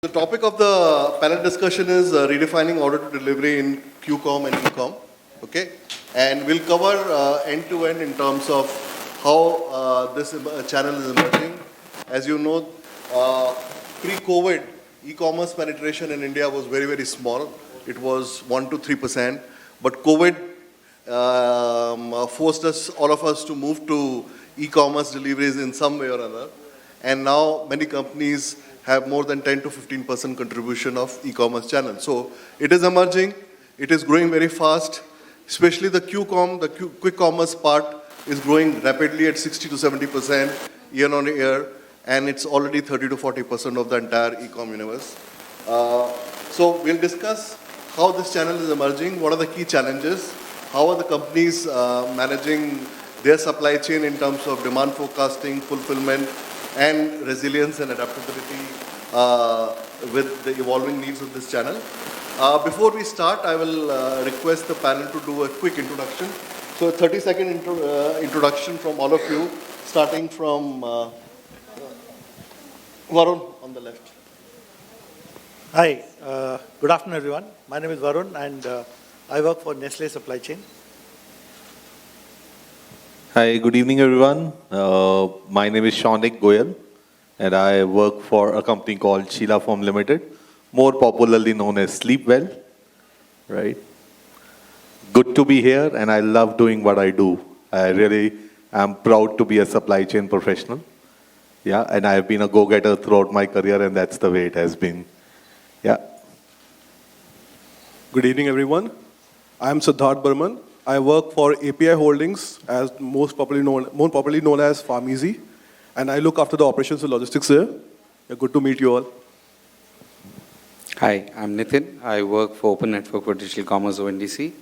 The topic of the panel discussion is redefining order to delivery in QCom and ECom. Okay, and we'll cover end to end in terms of how this channel is emerging. As you know, pre-COVID, e-commerce penetration in India was very, very small. It was 1 to 3%. But COVID forced all of us to move to e-commerce deliveries in some way or other. And now many companies have more than 10 to 15% contribution of e-commerce channel. So it is emerging, it is growing very fast, especially the QCom, the quick commerce part is growing rapidly at 60 to 70% year on year, and it's already 30 to 40% of the entire e-com universe. So we'll discuss how this channel is emerging, what are the key challenges, how are the companies managing their supply chain in terms of demand forecasting, fulfillment, and resilience and adaptability with the evolving needs of this channel. Before we start, I will request the panel to do a quick introduction. So a 30-second introduction from all of you, starting from Varun on the left. Hi, good afternoon everyone. My name is Varun and I work for Nestle Supply Chain. Hi, good evening everyone. My name is Shaunik Goyal and I work for a company called Sheela Foam Limited, more popularly known as Sleepwell, right? Good to be here and I love doing what I do. I really am proud to be a supply chain professional. Yeah, and I've been a go-getter throughout my career and that's the way it has been. Yeah. Good evening everyone. I'm Siddharth Burman. I work for API Holdings, as more popularly known as Pharmeasy, and I look after the operations and logistics there. Good to meet you all. Hi, I'm Nitin. I work for Open Network for Digital Commerce, ONDC.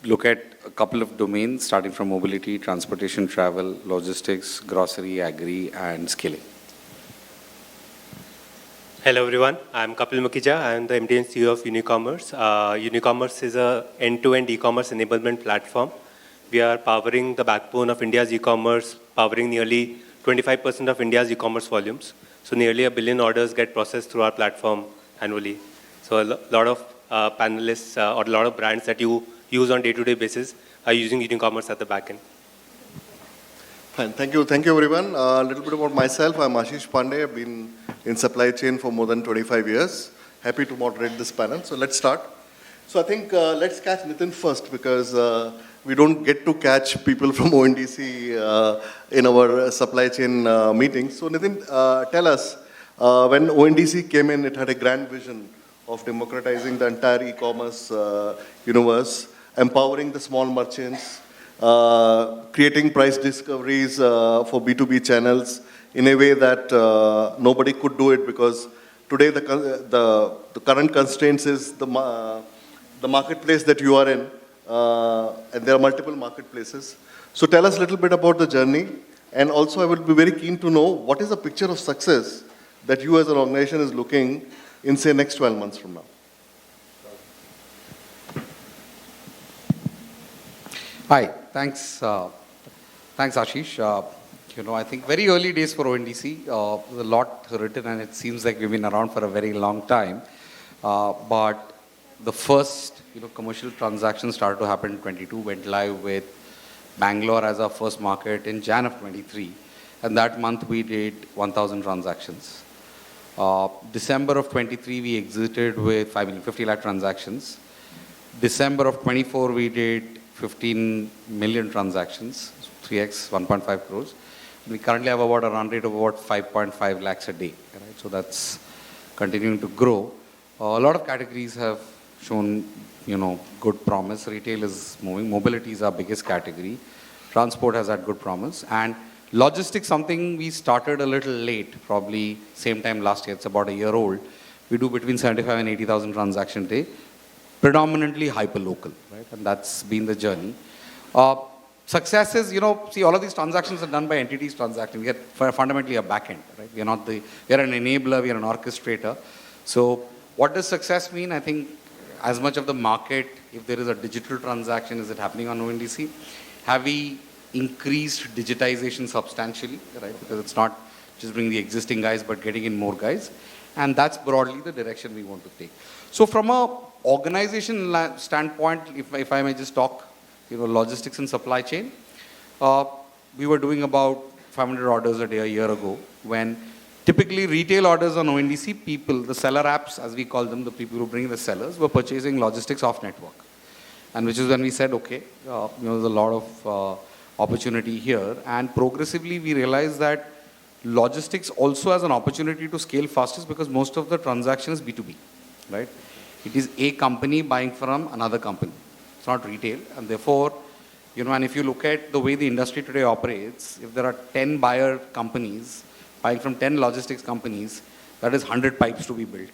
Look at a couple of domains, starting from mobility, transportation, travel, logistics, grocery, agri, and scaling. Hello everyone, I'm Kapil Makhija. I'm the MD and CEO of Unicommerce. Unicommerce is an end-to-end e-commerce enablement platform. We are powering the backbone of India's e-commerce, powering nearly 25% of India's e-commerce volumes. So nearly 1 billion orders get processed through our platform annually. So a lot of panelists or a lot of brands that you use on day-to-day basis are using Unicommerce at the backend. Fine. Thank you everyone. A little bit about myself. I'm Ashish Pandey. I've been in supply chain for more than 25 years. Happy to moderate this panel. So let's start. So I think let's catch Nitin first because we don't get to catch people from ONDC in our supply chain meetings. So Nitin, tell us, when ONDC came in, it had a grand vision of democratizing the entire e-commerce universe, empowering the small merchants, creating price discoveries for B2B channels in a way that nobody could do it because today the current constraints is the marketplace that you are in, and there are multiple marketplaces. So tell us a little bit about the journey, and also I would be very keen to know what is the picture of success that you as an organization is looking in, say, next 12 months from now. Hi, thanks Ashish. I think very early days for ONDC, there's a lot written and it seems like we've been around for a very long time. But the first commercial transactions started to happen in 22, went live with Bangalore as our first market in Jan of 23. And that month we did 1,000 transactions. December of 23 we exited with 50 lakh transactions. December of 24 we did 15 million transactions, 3x, 1.5 crores. We currently have about a run rate of about 5.5 lakhs a day. Right? So that's continuing to grow. A lot of categories have shown, good promise. Retail is moving. Mobility is our biggest category. Transport has had good promise. And logistics, something we started a little late, probably same time last year. It's about a year old. We do between 75 and 80,000 transactions a day. Predominantly hyper-local, right? And that's been the journey. Success is, all of these transactions are done by entities transacting. We are fundamentally a backend, right? We are an enabler, we are an orchestrator. So what does success mean? I think as much of the market, if there is a digital transaction, is it happening on ONDC? Have we increased digitization substantially, right? Because it's not just bring the existing guys, but getting in more guys. And that's broadly the direction we want to take. So from a organization standpoint, if I may just talk, logistics and supply chain, we were doing about 500 orders a day a year ago, when typically retail orders on ONDC, people, the seller apps, as we call them, the people who bring the sellers, were purchasing logistics off network. And which is when we said, okay, there's a lot of opportunity here. And progressively we realized that logistics also has an opportunity to scale fastest because most of the transaction is B2B, right? It is a company buying from another company. It's not retail. And therefore, and if you look at the way the industry today operates, if there are 10 buyer companies buying from 10 logistics companies, that is 100 pipes to be built,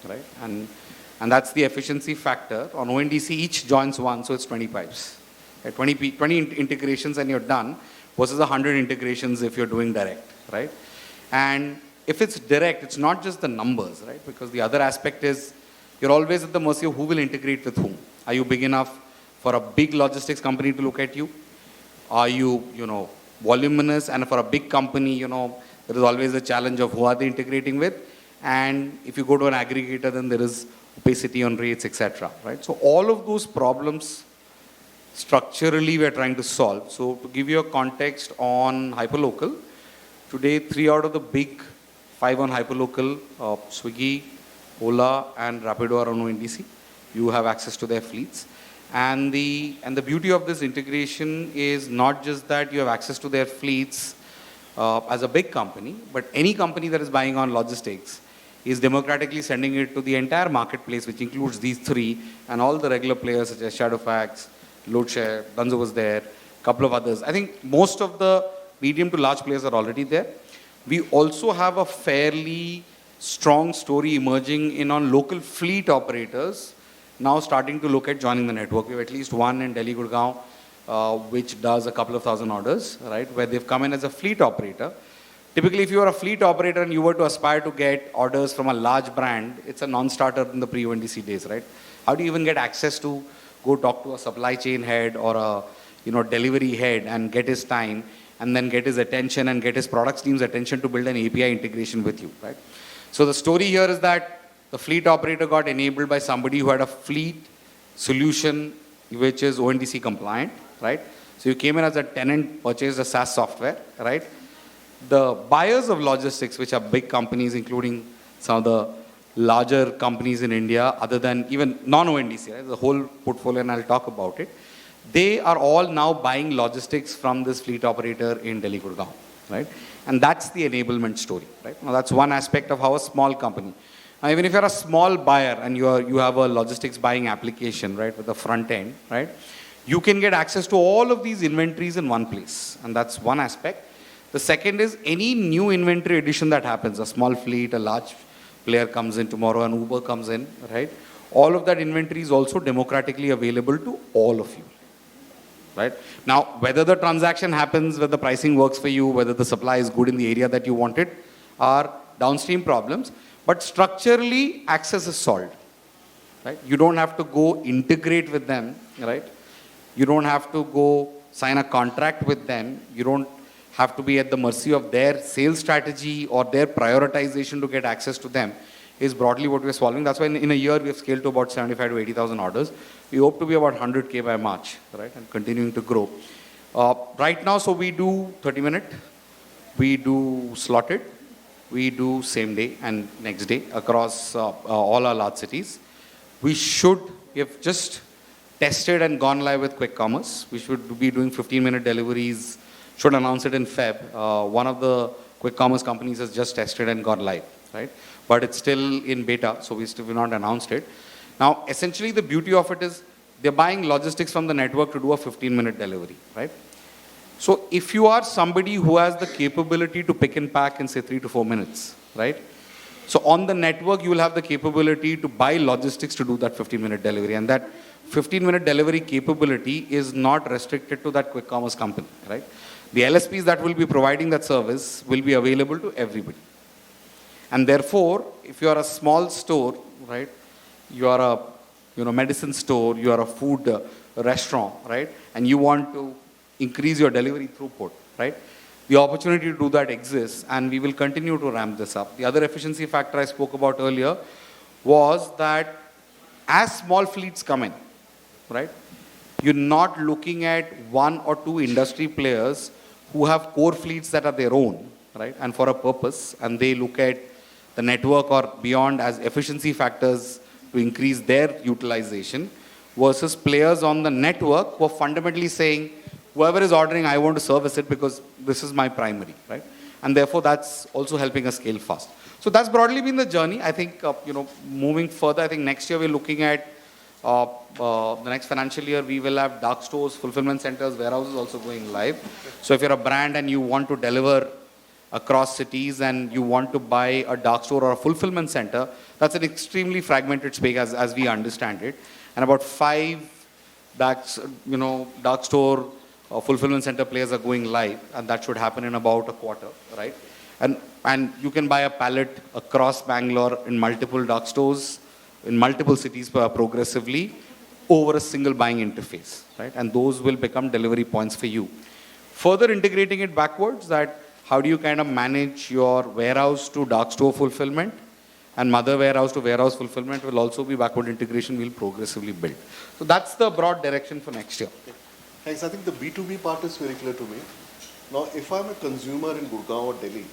right? And that's the efficiency factor. On ONDC, each joins one, so it's 20 pipes. Right? 20 integrations and you're done, versus 100 integrations if you're doing direct, right? And if it's direct, it's not just the numbers, right? Because the other aspect is you're always at the mercy of who will integrate with whom. Are you big enough for a big logistics company to look at you? Are you, voluminous? And for a big company, there is always a challenge of who are they integrating with. And if you go to an aggregator, then there is opacity on rates, etc. Right? So all of those problems structurally we are trying to solve. So to give you a context on hyperlocal, today 3 out of the big 5 on hyperlocal, Swiggy, Ola and Rapido are on ONDC. You have access to their fleets. And the beauty of this integration is not just that you have access to their fleets as a big company, but any company that is buying on logistics is democratically sending it to the entire marketplace, which includes these 3 and all the regular players such as Shadowfax, Loadshare, Dunzo was there, a couple of others. I think most of the medium to large players are already there. We also have a fairly strong story emerging in on local fleet operators now starting to look at joining the network. We have at least one in Delhi, Gurgaon, which does a couple of thousand orders, right, where they've come in as a fleet operator. Typically, if you are a fleet operator and you were to aspire to get orders from a large brand, it's a non-starter in the pre-ONDC days, right? How do you even get access to go talk to a supply chain head or a delivery head and get his time and then get his attention and get his products team's attention to build an API integration with you, right? So the story here is that the fleet operator got enabled by somebody who had a fleet solution which is ONDC compliant, right? So you came in as a tenant, purchased a SaaS software, right? The buyers of logistics, which are big companies, including some of the larger companies in India, other than even non-ONDC, right? The whole portfolio, and I'll talk about it. They are all now buying logistics from this fleet operator in Delhi, Gurgaon, right? And that's the enablement story, right? Now that's one aspect of how a small company. Now, even if you're a small buyer and you have a logistics buying application, right, with the front end, right, you can get access to all of these inventories in one place. And that's one aspect. The second is any new inventory addition that happens, a small fleet, a large player comes in tomorrow, an Uber comes in, right? All of that inventory is also democratically available to all of you, right? Now, whether the transaction happens, whether the pricing works for you, whether the supply is good in the area that you want it, are downstream problems. But structurally, access is solved, right? You don't have to go integrate with them, right? You don't have to go sign a contract with them. You don't have to be at the mercy of their sales strategy or their prioritization to get access to them, is broadly what we're solving. That's why in a year, we have scaled to about 75 to 80,000 orders. We hope to be about 100K by March, right? And continuing to grow. Right now, so we do 30-minute, we do slotted, we do same day and next day across all our large cities. We have just tested and gone live with quick commerce. We should be doing 15-minute deliveries, should announce it in Feb. One of the quick commerce companies has just tested and gone live, right? But it's still in beta, so we still have not announced it. Now, essentially the beauty of it is they're buying logistics from the network to do a 15-minute delivery, right? So if you are somebody who has the capability to pick and pack in say 3 to 4 minutes, right? So on the network, you will have the capability to buy logistics to do that 15-minute delivery. And that 15-minute delivery capability is not restricted to that quick commerce company, right? The LSPs that will be providing that service will be available to everybody. And therefore, if you are a small store, right? You are a medicine store, you are a food restaurant, right? And you want to increase your delivery throughput, right? the opportunity to do that exists, and we will continue to ramp this up. The other efficiency factor I spoke about earlier was that as small fleets come in, right, you're not looking at one or two industry players who have core fleets that are their own, right, and for a purpose, and they look at the network or beyond as efficiency factors to increase their utilization, versus players on the network who are fundamentally saying, whoever is ordering, I want to service it because this is my primary, right? And therefore, that's also helping us scale fast. So that's broadly been the journey. I think, moving further, I think next year we're looking at the next financial year, we will have dark stores, fulfillment centers, warehouses also going live. So if you're a brand and you want to deliver across cities and you want to buy a dark store or a fulfillment center, that's an extremely fragmented space as we understand it. And about 5 dark store fulfillment center players are going live, and that should happen in about a quarter, right? And you can buy a pallet across Bangalore in multiple dark stores, in multiple cities progressively over a single buying interface, right? And those will become delivery points for you. Further integrating it backwards, that how do you kind of manage your warehouse to dark store fulfillment, and mother warehouse to warehouse fulfillment will also be backward integration we'll progressively build. So that's the broad direction for next year. Okay. Thanks. I think the B2B part is very clear to me. Now, if I'm a consumer in Gurgaon or Delhi,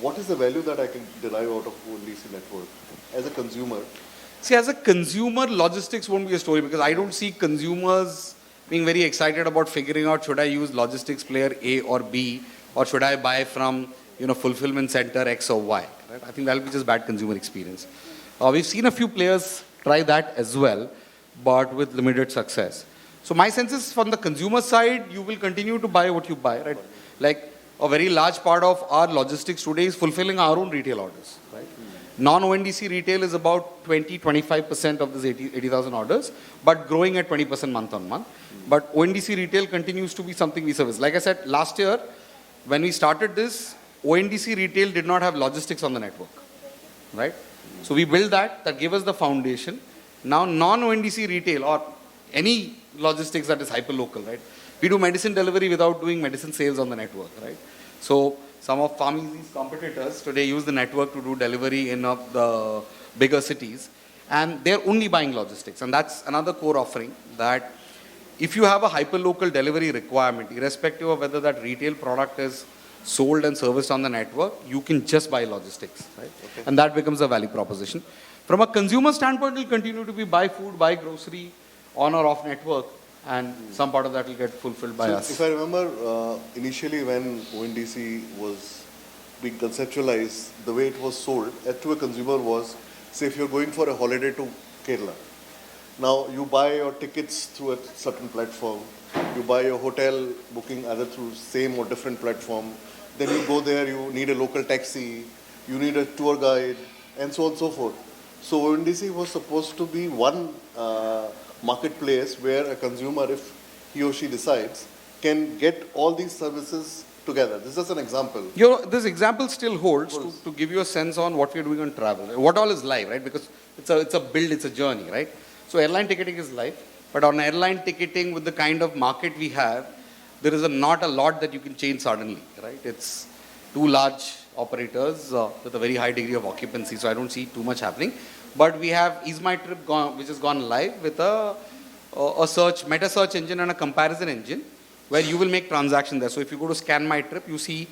what is the value that I can derive out of ONDC network as a consumer? See, as a consumer, logistics won't be a story, because I don't see consumers being very excited about figuring out, should I use logistics player A or B, or should I buy from fulfillment center X or Y. Right? I think that'll be just bad consumer experience. We've seen a few players try that as well, but with limited success. So my sense is, from the consumer side, you will continue to buy what you buy, right? Like a very large part of our logistics today is fulfilling our own retail orders, right? Non-ONDC retail is about 20-25% of this 80,000 orders, but growing at 20% month on month. But ONDC retail continues to be something we service. Like I said, last year, when we started this, ONDC retail did not have logistics on the network, right? So we built that gave us the foundation. Now non-ONDC retail or any logistics that is hyper-local, right? We do medicine delivery without doing medicine sales on the network, right? So some of Pharmeasy's competitors today use the network to do delivery in the bigger cities, and they're only buying logistics. And that's another core offering, that if you have a hyper-local delivery requirement, irrespective of whether that retail product is sold and serviced on the network, you can just buy logistics, right? Okay. And that becomes a value proposition. From a consumer standpoint, it will continue to be buy food, buy grocery, on or off network, and some part of that will get fulfilled by us. If I remember, initially when ONDC was being conceptualized, the way it was sold to a consumer was, say if you're going for a holiday to Kerala, now you buy your tickets through a certain platform, you buy your hotel booking either through same or different platform, then you go there, you need a local taxi, you need a tour guide, and so on and so forth. So ONDC was supposed to be one marketplace where a consumer, if he or she decides, can get all these services together. This is an example. This example still holds to give you a sense on what we're doing on travel. What all is live, right? Because it's a build, it's a journey, right? So airline ticketing is live, but on airline ticketing, with the kind of market we have, there is not a lot that you can change suddenly, right? It's two large operators with a very high degree of occupancy, so I don't see too much happening. But we have Is My Trip which has gone live with a meta search engine and a comparison engine, where you will make transactions there. So if you go to Scan My Trip, you see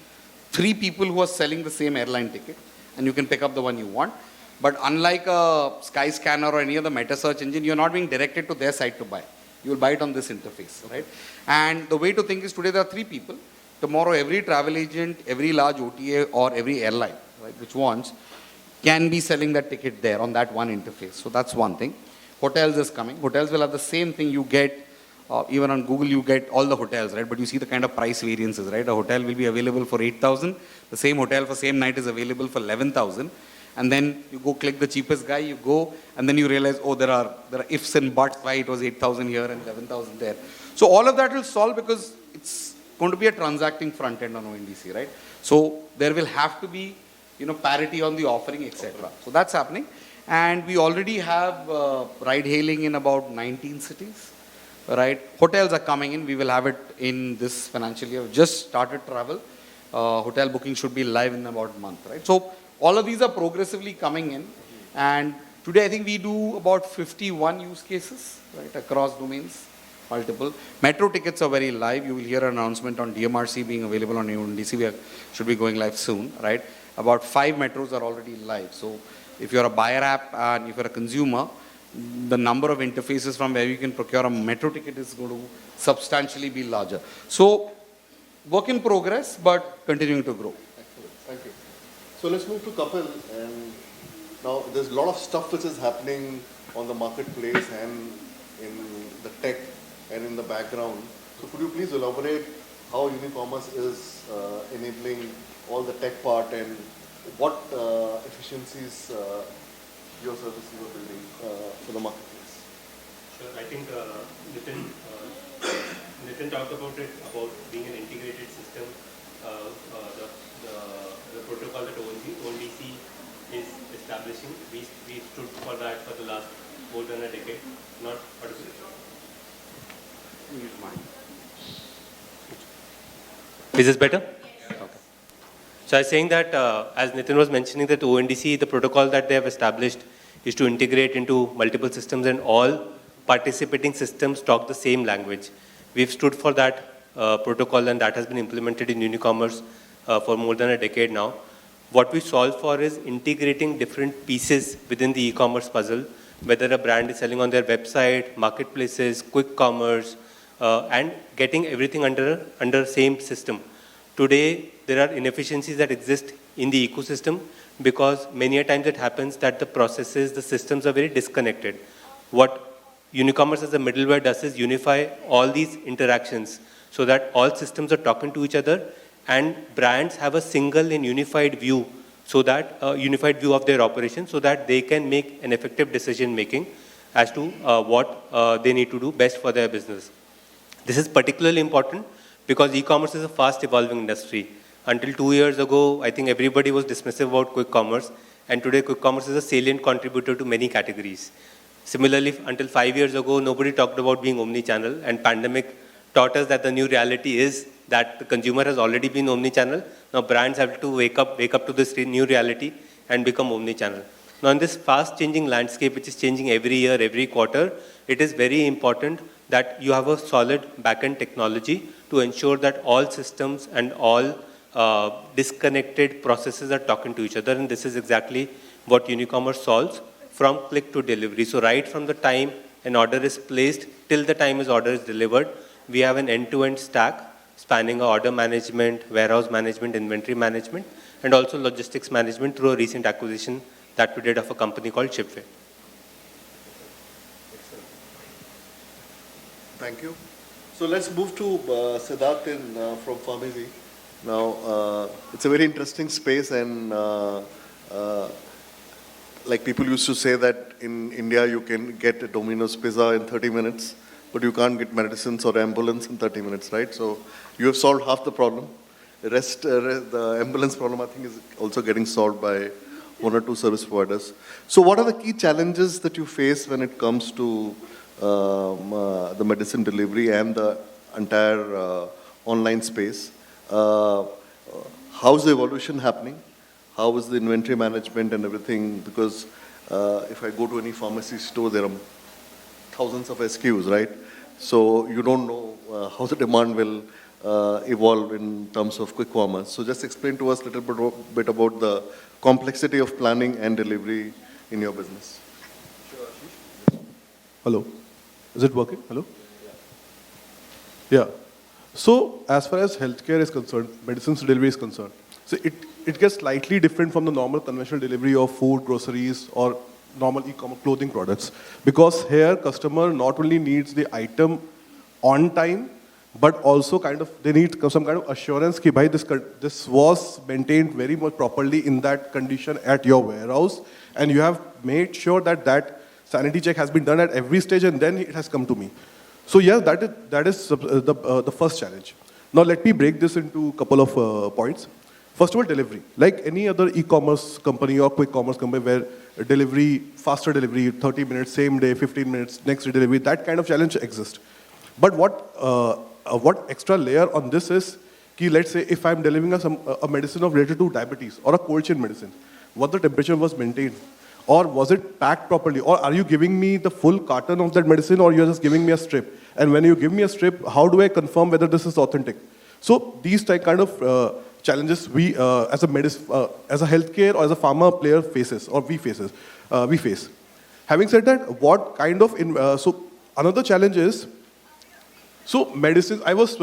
3 people who are selling the same airline ticket, and you can pick up the one you want. But unlike a Skyscanner or any other meta search engine, you're not being directed to their site to buy. You will buy it on this interface, right? And the way to think is, today there are 3 people. Tomorrow, every travel agent, every large OTA, or every airline, right, which wants, can be selling that ticket there on that one interface. So that's one thing. Hotels is coming. Hotels will have the same thing. You get, even on Google, you get all the hotels, right? But you see the kind of price variances, right? A hotel will be available for 8,000. The same hotel for same night is available for 11,000. And then you go click the cheapest guy, you go, and then you realize, oh, there are ifs and buts, why it was 8,000 here and 11,000 there. So all of that will solve, because it's going to be a transacting front end on ONDC, right? So there will have to be, parity on the offering, etc. So that's happening. And we already have ride hailing in about 19 cities, right? Hotels are coming in. We will have it in this financial year. We've just started travel. hotel booking should be live in about a month, right? So all of these are progressively coming in. And today I think we do about 51 use cases, right, across domains, multiple. Metro tickets are very live. You will hear an announcement on DMRC being available on ONDC. We should be going live soon, right? About 5 metros are already live. So if you're a buyer app and if you're a consumer, the number of interfaces from where you can procure a metro ticket is going to substantially be larger. So work in progress, but continuing to grow. Excellent. Thank you. So let's move to Kapil. And now there's a lot of stuff which is happening on the marketplace and in the tech and in the background. So could you please elaborate how Unicommerce is enabling all the tech part and what efficiencies your services are building for the marketplace? Sure. I think Nitin talked about it, about being an integrated system. The protocol that ONDC is establishing, we stood for that for the last more than a decade. Not audible. Is this better? Okay. So I was saying that, as Nitin was mentioning, that ONDC, the protocol that they have established is to integrate into multiple systems and all participating systems talk the same language. We've stood for that protocol and that has been implemented in Unicommerce for more than a decade now. What we solve for is integrating different pieces within the e-commerce puzzle, whether a brand is selling on their website, marketplaces, quick commerce, and getting everything under the same system. Today, there are inefficiencies that exist in the ecosystem because many a times it happens that the processes, the systems are very disconnected. What Unicommerce as a middleware does is unify all these interactions so that all systems are talking to each other and brands have a single and unified view, so that unified view of their operation, so that they can make an effective decision making as to what they need to do best for their business. This is particularly important because e-commerce is a fast evolving industry. Until 2 years ago, I think everybody was dismissive about quick commerce, and today quick commerce is a salient contributor to many categories. Similarly, until 5 years ago, nobody talked about being omni-channel, and pandemic taught us that the new reality is that the consumer has already been omni-channel. Now brands have to wake up to this new reality and become omni-channel. Now in this fast changing landscape, which is changing every year, every quarter, it is very important that you have a solid back-end technology to ensure that all systems and all disconnected processes are talking to each other. And this is exactly what Unicommerce solves, from click to delivery. So right from the time an order is placed till the time his order is delivered, we have an end-to-end stack spanning order management, warehouse management, inventory management, and also logistics management through a recent acquisition that we did of a company called Shipway. Thank you. So let's move to Siddharth from Pharmeasy. Now, it's a very interesting space, and like people used to say that in India you can get a Domino's pizza in 30 minutes, but you can't get medicines or ambulance in 30 minutes, right? So you have solved half the problem. The rest, the ambulance problem, I think, is also getting solved by 1 or 2 service providers. So what are the key challenges that you face when it comes to the medicine delivery and the entire online space? How's the evolution happening? How is the inventory management and everything? Because if I go to any pharmacy store, there are thousands of SKUs, right? So you don't know how the demand will evolve in terms of quick commerce. So just explain to us a little bit about the complexity of planning and delivery in your business. Hello. Is it working? Hello? Yeah. So as far as healthcare is concerned, medicines delivery is concerned, so it gets slightly different from the normal conventional delivery of food, groceries, or normal e-commerce clothing products. Because here, customer not only needs the item on time, but also they need some kind of assurance that bhai, this was maintained very much properly in that condition at your warehouse, and you have made sure that sanity check has been done at every stage, and then it has come to me. So yes, that is the first challenge. Now let me break this into a couple of points. First of all, delivery. Like any other e-commerce company or quick commerce company where delivery, faster delivery, 30 minutes, same day, 15 minutes, next day delivery, that kind of challenge exists. But what extra layer on this is, let's say if I'm delivering a medicine of related to diabetes or a cold chain medicine, what the temperature was maintained, or was it packed properly, or are you giving me the full carton of that medicine, or you're just giving me a strip? And when you give me a strip, how do I confirm whether this is authentic? So these kind of challenges we as a healthcare or as a pharma player we face. Having said that, what kind of so another challenge is, so medicines. I was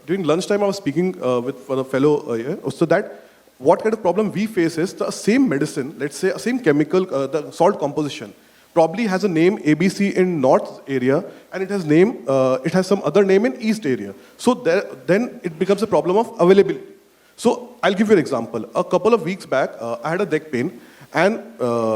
during lunchtime I was speaking with a fellow here, so that what kind of problem we face is the same medicine, let's say same chemical, the salt composition probably has a name ABC in north area, and it has some other name in east area. So then it becomes a problem of availability. So I'll give you an example. A couple of weeks back, I had a neck pain, and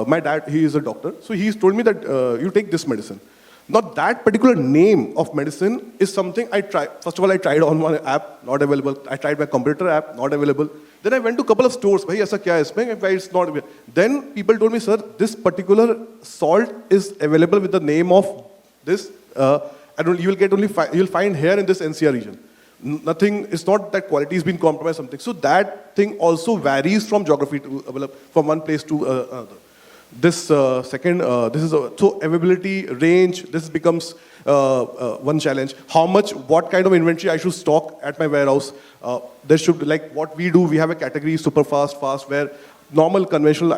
my dad, he is a doctor, so he's told me that you take this medicine. Now that particular name of medicine is something I tried. First of all, I tried on one app, not available. I tried my computer app, not available. Then I went to a couple of stores. Bhai, aisa kya hai isme? Why it's not available? Then people told me, sir, this particular salt is available with the name of this. You'll find here in this NCR region. Nothing. It's not that quality has been compromised. Something. So that thing also varies from geography from one place to another. This so availability, range, this becomes one challenge. What kind of inventory I should stock at my warehouse? There should be, like what we do, we have a category super fast, where normal conventional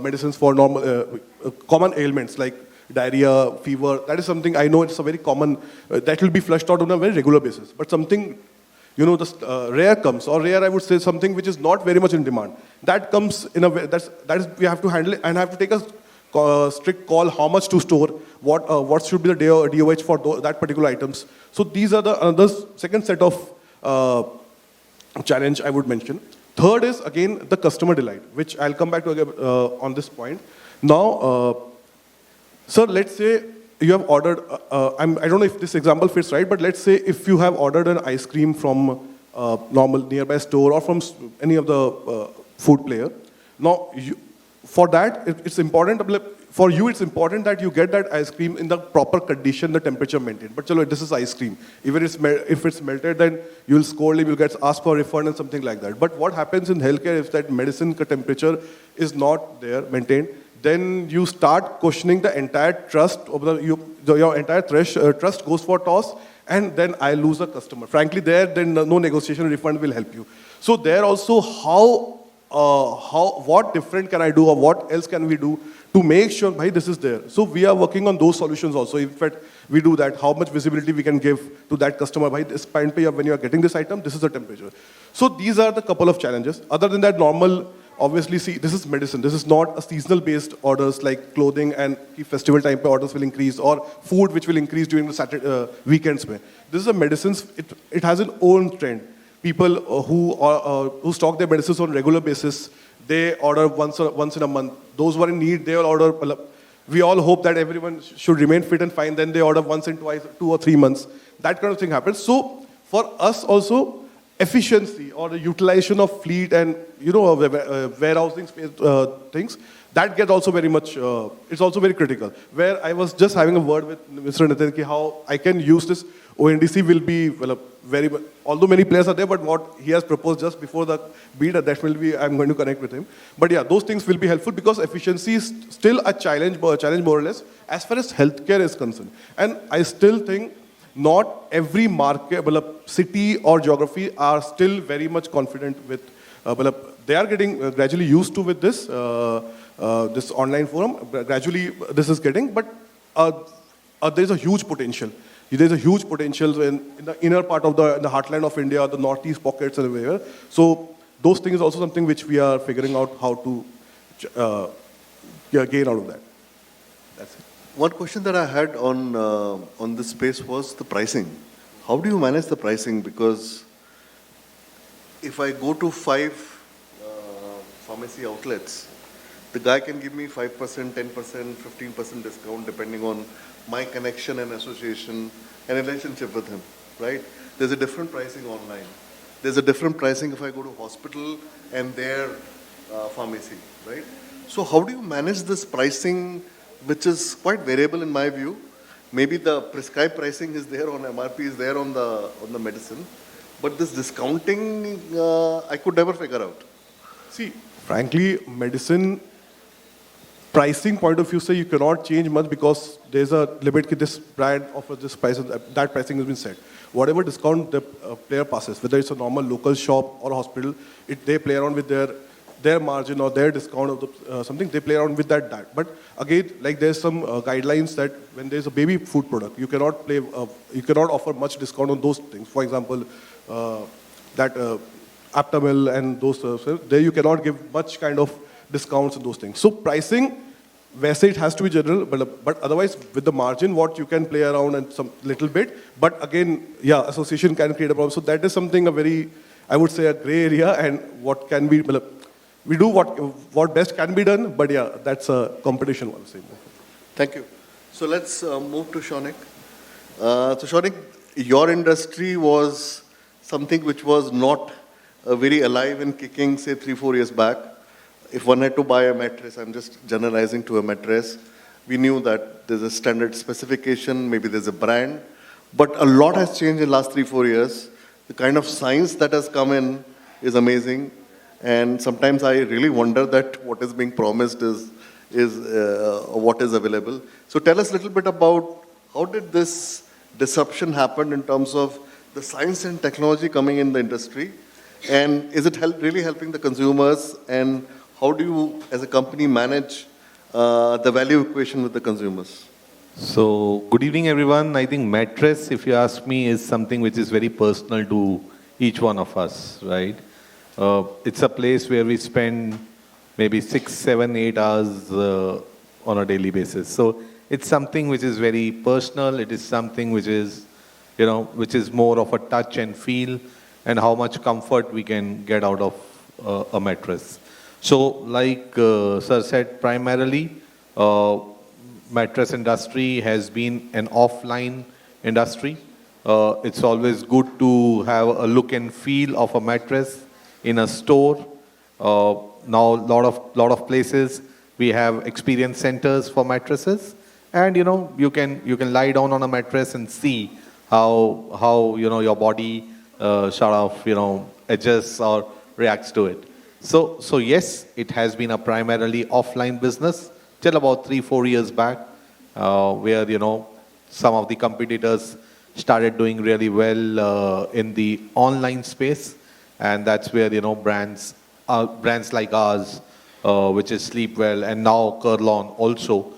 medicines for normal common ailments like diarrhea, fever, that is something I know it's a very common, that will be flushed out on a very regular basis. But something, rare comes, or rare I would say something which is not very much in demand. That comes in a way, we have to handle it and have to take a strict call how much to store, what should be the DOH for that particular items. So these are another second set of challenge I would mention. Third is again the customer delight, which I'll come back to again, on this point. Now, sir, let's say you have ordered, I don't know if this example fits right, but let's say if you have ordered an ice cream from a normal nearby store or from any of the food player. Now, for that, it's important, for you it's important that you get that ice cream in the proper condition, the temperature maintained. But chalo, this is ice cream. Even if it's melted, then you'll scold him, you'll get asked for a refund and something like that. But what happens in healthcare if that medicine temperature is not there, maintained, then you start questioning the entire trust, your entire trust goes for toss, and then I lose a customer. Frankly, then no negotiation refund will help you. So there also, what different can I do, or what else can we do to make sure, bhai, this is there. So we are working on those solutions also. In fact, we do that. How much visibility we can give to that customer, bhai, this point pe, when you are getting this item, this is the temperature. So these are the couple of challenges. Other than that, normal. Obviously, see, this is medicine. This is not a seasonal-based orders like clothing and festival time orders will increase, or food which will increase during the Saturday weekends. This is a medicines. It has an own trend. People who stock their medicines on regular basis, they order once in a month. Those who are in need, they will order. We all hope that everyone should remain fit and fine. Then they order once in 2 or 3 months. That kind of thing happens. So for us also, efficiency or the utilization of fleet and warehousing space things, that gets also very much, it's also very critical. Where I was just having a word with Mr. Nitin, how I can use this. ONDC will be, although many players are there, but what he has proposed just before the beta, that will be, I'm going to connect with him. But yeah, those things will be helpful because efficiency is still a challenge more or less, as far as healthcare is concerned. And I still think not every market, city or geography are still very much confident with, they are getting gradually used to with this, this online forum. Gradually this is getting, but there's a huge potential. There's a huge potential in the inner part of the heartland of India, the northeast pockets and everywhere. So those things is also something which we are figuring out how to gain out of that. That's it. One question that I had on this space was the pricing. How do you manage the pricing? Because if I go to 5 pharmacy outlets, the guy can give me 5%, 10%, 15% discount depending on my connection and association and relationship with him, right? There's a different pricing online. There's a different pricing if I go to hospital and their pharmacy, right? So how do you manage this pricing, which is quite variable in my view? Maybe the prescribed pricing is there on MRP, is there on the medicine, But this discounting, I could never figure out. See, frankly, medicine pricing point of view, say you cannot change much because there's a limit that this brand offers this price and that pricing has been set. Whatever discount the player passes, whether it's a normal local shop or a hospital, they play around with their margin or their discount of the, something, they play around with that. But again, like there's some guidelines that when there's a baby food product, you cannot offer much discount on those things. For example, that Aptamil and those, there you cannot give much kind of discounts on those things. So pricing, where it has to be general, but otherwise with the margin, what you can play around and some little bit. But again, yeah, association can create a problem. So that is something a very, I would say, a gray area, and what can be, we do what best can be done, but yeah, that's a competition one. Thank you. So let's move to Shaunik. So Shaunik, your industry was something which was not very alive and kicking, say, 3-4 years back. If one had to buy a mattress, I'm just generalizing to a mattress, we knew that there's a standard specification, maybe there's a brand, but a lot has changed in the last 3-4 years. The kind of science that has come in is amazing, and sometimes I really wonder that what is being promised is what is available. So tell us a little bit about how did this disruption happen in terms of the science and technology coming in the industry, and is it really helping the consumers, and how do you, as a company, manage the value equation with the consumers? So, good evening, everyone. I think mattress, if you ask me, is something which is very personal to each one of us, right? It's a place where we spend maybe 6, 7, 8 hours on a daily basis. So, it's something which is very personal. It is something which is, which is more of a touch and feel, and how much comfort we can get out of a mattress. So, like Sir said, primarily, mattress industry has been an offline industry. It's always good to have a look and feel of a mattress in a store. Now, lot of places we have experience centers for mattresses, and you can lie down on a mattress and see how your body sort of adjusts or reacts to it. So yes, it has been a primarily offline business till about 3-4 years back, where some of the competitors started doing really well in the online space, and that's where brands like ours, which is Sleepwell, and now Kurlon also.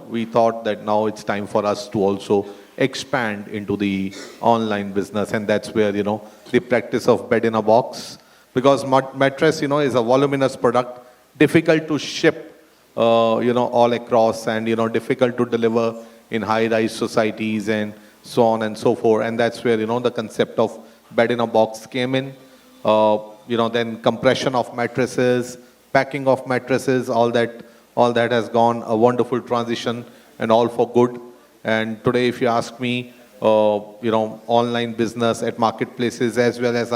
We thought that now it's time for us to also expand into the online business, and that's where the practice of bed in a box. Because mattress, is a voluminous product, difficult to ship, all across, and, difficult to deliver in high-rise societies and so on and so forth. And that's where, the concept of bed in a box came in. Then compression of mattresses, packing of mattresses, all that has gone a wonderful transition, and all for good. And today, if you ask me, online business at marketplaces as well as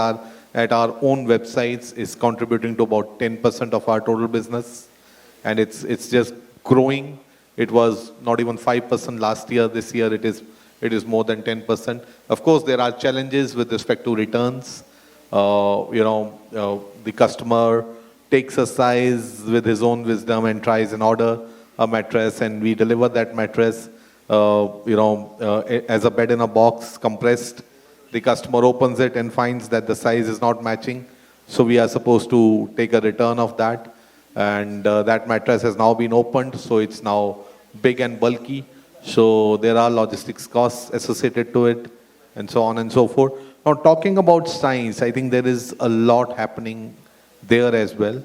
at our own websites is contributing to about 10% of our total business, and it's just growing. It was not even 5% last year. This year it is more than 10%. Of course, there are challenges with respect to returns. The customer takes a size with his own wisdom and tries and order a mattress, and we deliver that mattress, as a bed in a box, compressed. The customer opens it and finds that the size is not matching. So we are supposed to take a return of that. And that mattress has now been opened, so it's now big and bulky. So there are logistics costs associated to it, and so on and so forth. Now, talking about science, I think there is a lot happening there as well.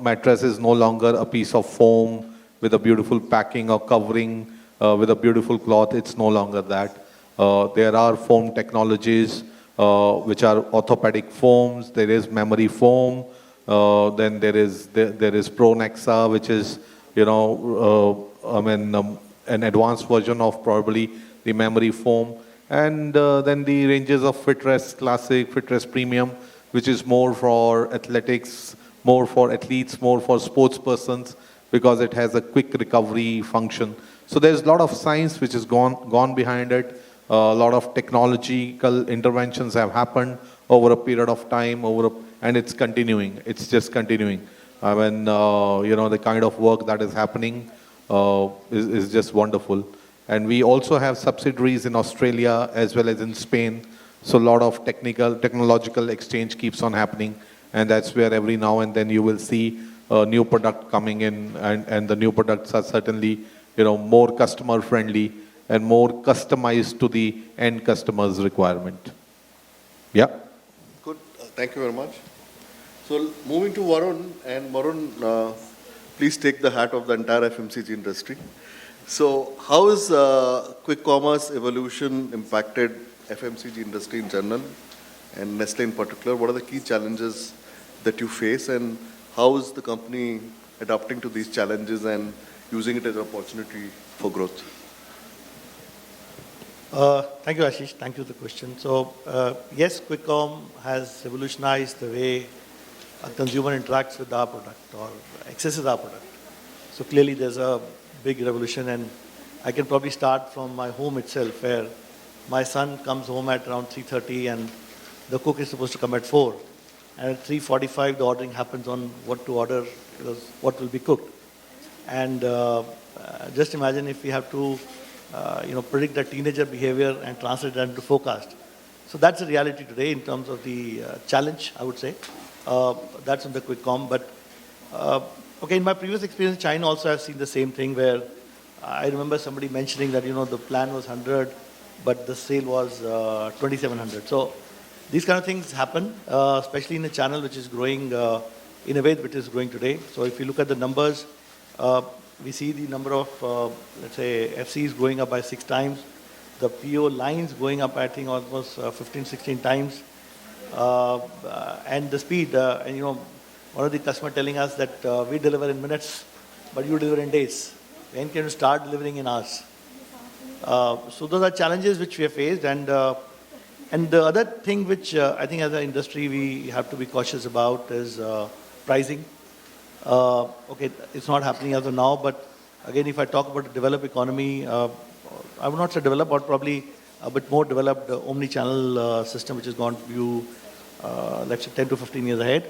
Mattress is no longer a piece of foam with a beautiful packing or covering with a beautiful cloth. It's no longer that. There are foam technologies which are orthopedic foams. There is memory foam. Then there is Pronexa, which is an advanced version of probably the memory foam. And then the ranges of Fitrest Classic, Fitrest Premium, which is more for athletics, more for athletes, more for sports persons, because it has a quick recovery function. So there's a lot of science which has gone behind it. A lot of technological interventions have happened over a period of time, and it's continuing. It's just continuing. I mean, the kind of work that is happening is just wonderful. And we also have subsidiaries in Australia as well as in Spain. So a lot of technological exchange keeps on happening. And that's where every now and then you will see a new product coming in, and the new products are certainly, more customer friendly and more customized to the end customer's requirement. Yeah. Good. Thank you very much. So moving to Varun, and Varun, please take the hat of the entire FMCG industry. So how is quick commerce evolution impacted FMCG industry in general and Nestle in particular? What are the key challenges that you face, and how is the company adapting to these challenges and using it as an opportunity for growth? Thank you, Ashish. Thank you for the question. So, yes, quick com has revolutionized the way a consumer interacts with our product or accesses our product. So clearly there's a big revolution, and I can probably start from my home itself, where my son comes home at around 3:30 and the cook is supposed to come at 4. And at 3:45, the ordering happens on what to order, because what will be cooked. And just imagine if we have to, predict the teenager behavior and translate that into forecast. So that's the reality today in terms of the challenge, I would say. That's on the quick com. But in my previous experience in China also I've seen the same thing, where I remember somebody mentioning that, the plan was 100, but the sale was 2,700. So these kind of things happen, especially in a channel which is growing in a way which is growing today. So if you look at the numbers, we see the number of, let's say, FCs going up by 6 times. The PO lines going up, I think, almost 15, 16 times. And the speed, one of the customer telling us that we deliver in minutes, but you deliver in days. When can you start delivering in hours? So those are challenges which we have faced. And the other thing which I think as an industry we have to be cautious about is pricing. It's not happening as of now, but again, if I talk about the developed economy, I would not say developed, but probably a bit more developed omni-channel system, which has gone to you, let's say 10 to 15 years ahead.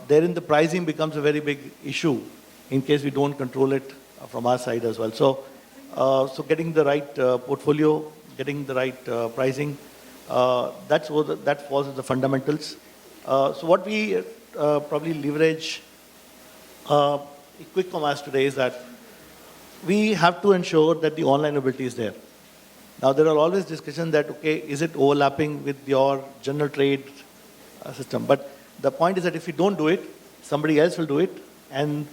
Therein the pricing becomes a very big issue in case we don't control it from our side as well. So getting the right portfolio, getting the right pricing, that falls as the fundamentals. So what we probably leverage quick commerce today is that we have to ensure that the online ability is there. Now, there are always discussions that, is it overlapping with your general trade system? But the point is that if you don't do it, somebody else will do it, and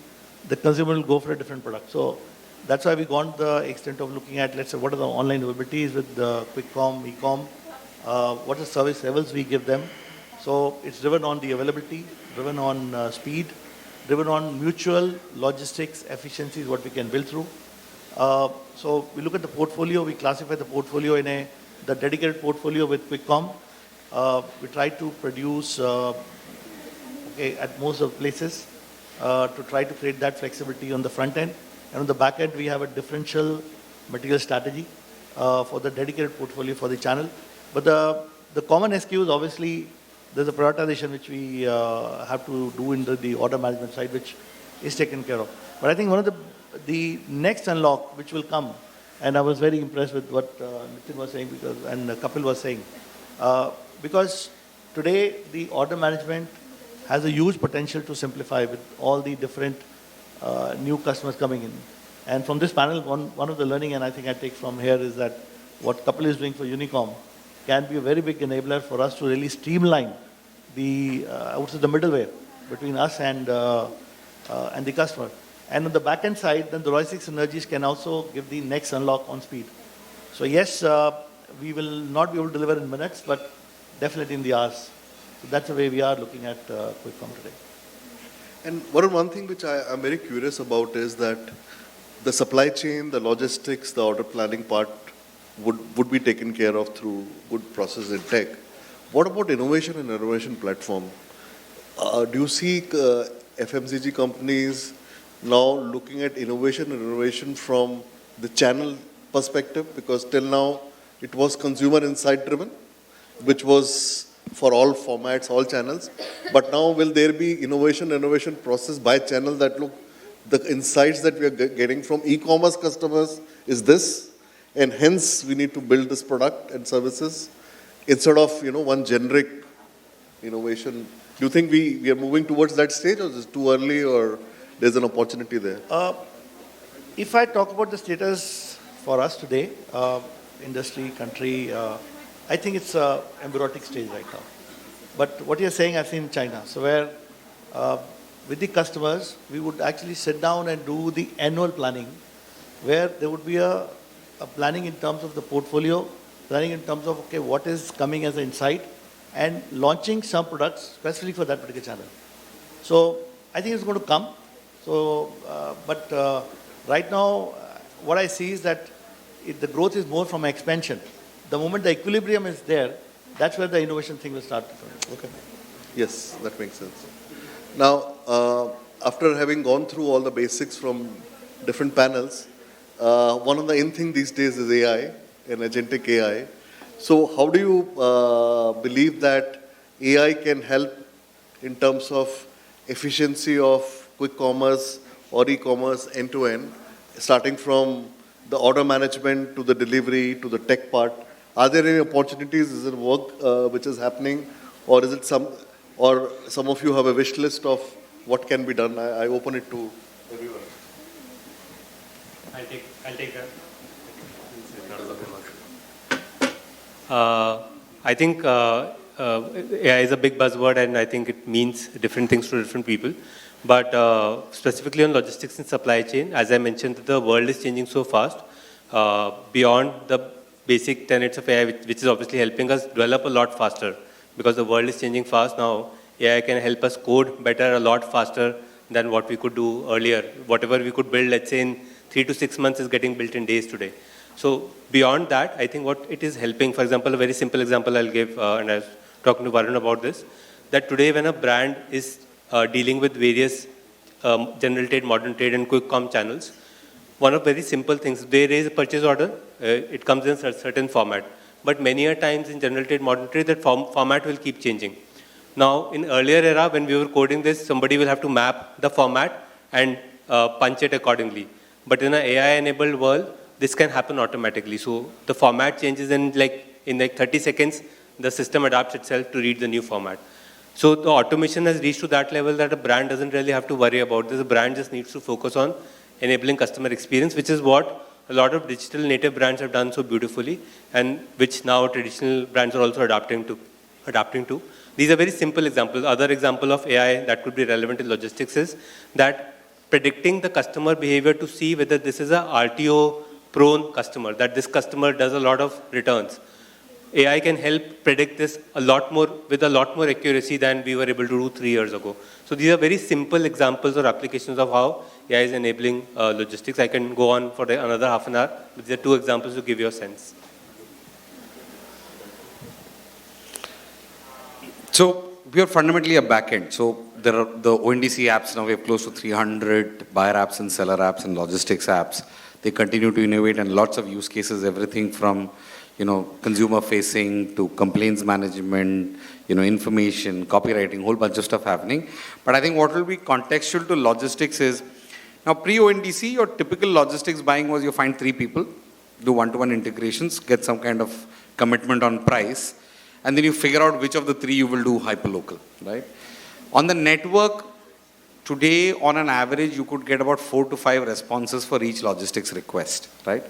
the consumer will go for a different product. So that's why we gone to the extent of looking at, let's say, what are the online abilities with the quick com, e-com, what are the service levels we give them. So it's driven on the availability, driven on speed, driven on mutual logistics efficiencies, what we can build through. So we look at the portfolio, we classify the portfolio in the dedicated portfolio with quick com. We try to produce at most of the places to try to create that flexibility on the front end. And on the back end, we have a differential material strategy for the dedicated portfolio for the channel. But the common SKUs, obviously, there's a prioritization which we have to do in the order management side, which is taken care of. But I think one of the next unlock which will come, and I was very impressed with what Nitin was saying and Kapil was saying, because today the order management has a huge potential to simplify with all the different new customers coming in. And from this panel, one of the learning, and I think I take from here, is that what Kapil is doing for Unicom can be a very big enabler for us to really streamline the middleware between us and the customer. And on the back-end side, then the logistics synergies can also give the next unlock on speed. So yes, we will not be able to deliver in minutes, but definitely in the hours. So that's the way we are looking at QuickCom today. And Varun, one thing which I'm very curious about is that the supply chain, the logistics, the order planning part would be taken care of through good process and tech. What about innovation and innovation platform? Do you see FMCG companies now looking at innovation and innovation from the channel perspective? Because till now, it was consumer insight driven, which was for all formats, all channels. But now will there be innovation process by channel that look, the insights that we are getting from e-commerce customers is this, and hence we need to build this product and services instead of, one generic innovation. Do you think we are moving towards that stage, or is it too early, or there's an opportunity there? If I talk about the status for us today, industry, country, I think it's a embryonic stage right now. But what you're saying, I've seen in China. So where with the customers, we would actually sit down and do the annual planning, where there would be a planning in terms of the portfolio, planning in terms of, okay, what is coming as an insight, and launching some products specifically for that particular channel. So I think it's going to come. So, but right now, what I see is that the growth is more from expansion. The moment the equilibrium is there, that's where the innovation thing will start. Okay. Yes, that makes sense. Now, after having gone through all the basics from different panels, one of the in thing these days is AI and agentic AI. So how do you believe that AI can help in terms of efficiency of quick commerce or e-commerce end-to-end, starting from the order management to the delivery to the tech part? Are there any opportunities? Is it work which is happening, or is it some of you have a wish list of what can be done? I open it to everyone. I'll take that. I think AI is a big buzzword, and I think it means different things to different people. But specifically on logistics and supply chain, as I mentioned, the world is changing so fast. Beyond the basic tenets of AI, which is obviously helping us develop a lot faster, because the world is changing fast now. AI can help us code better a lot faster than what we could do earlier. Whatever we could build, let's say, in 3 to 6 months is getting built in days today. So beyond that, I think what it is helping, for example, a very simple example I'll give, and I was talking to Varun about this, that today when a brand is dealing with various general trade, modern trade, and quick com channels, one of very simple things, they raise a purchase order, it comes in a certain format. But many a times in general trade, modern trade, that format will keep changing. Now, in earlier era, when we were coding this, somebody will have to map the format and punch it accordingly. But in an AI-enabled world, this can happen automatically. So the format changes in like 30 seconds, the system adapts itself to read the new format. So the automation has reached to that level that a brand doesn't really have to worry about this. A brand just needs to focus on enabling customer experience, which is what a lot of digital native brands have done so beautifully, and which now traditional brands are also adapting to. These are very simple examples. Other example of AI that could be relevant in logistics is that predicting the customer behavior to see whether this is a RTO prone customer, that this customer does a lot of returns. AI can help predict this with a lot more accuracy than we were able to do 3 years ago. So these are very simple examples or applications of how AI is enabling logistics. I can go on for another half an hour, but these are 2 examples to give you a sense. So we are fundamentally a backend. So there are the ONDC apps. Now we have close to 300 buyer apps and seller apps and logistics apps. They continue to innovate, and lots of use cases, everything from consumer facing to complaints management, information, copywriting, whole bunch of stuff happening. But I think what will be contextual to logistics is, now pre-ONDC, your typical logistics buying was you find 3 people, do one-to-one integrations, get some kind of commitment on price, and then you figure out which of the 3 you will do hyperlocal, right? On the network, today, on an average, you could get about 4 to 5 responses for each logistics request, right?